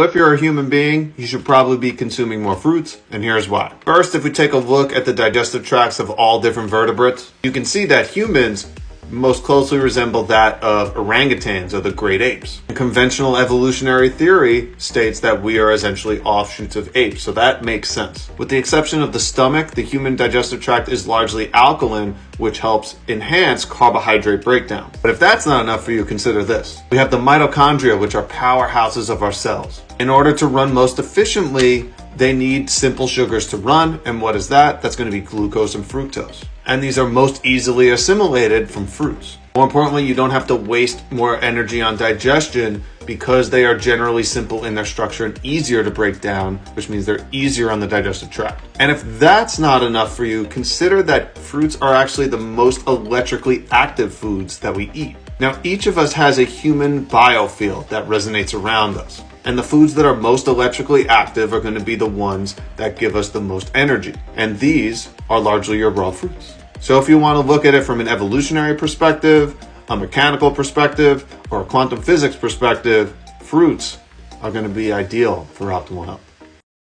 If you're a human being, you should probably be consuming more fruits, and here's why. First, if we take a look at the digestive tracts of all different vertebrates, you can see that humans most closely resemble that of orangutans or the great apes. Conventional evolutionary theory states that we are essentially offshoots of apes, so that makes sense. With the exception of the stomach, the human digestive tract is largely alkaline, which helps enhance carbohydrate breakdown. But if that's not enough for you, consider this. We have the mitochondria, which are powerhouses of our cells. In order to run most efficiently, they need simple sugars to run, and what is that? That's going to be glucose and fructose. And these are most easily assimilated from fruits. More importantly, you don't have to waste more energy on digestion because they are generally simple in their structure and easier to break down, which means they're easier on the digestive tract. And if that's not enough for you, consider that fruits are actually the most electrically active foods that we eat. Now, each of us has a human biofield that resonates around us. And the foods that are most electrically active are going to be the ones that give us the most energy. And these are largely your raw fruits. So if you want to look at it from an evolutionary perspective, a mechanical perspective, or a quantum physics perspective, fruits are going to be ideal for optimal health.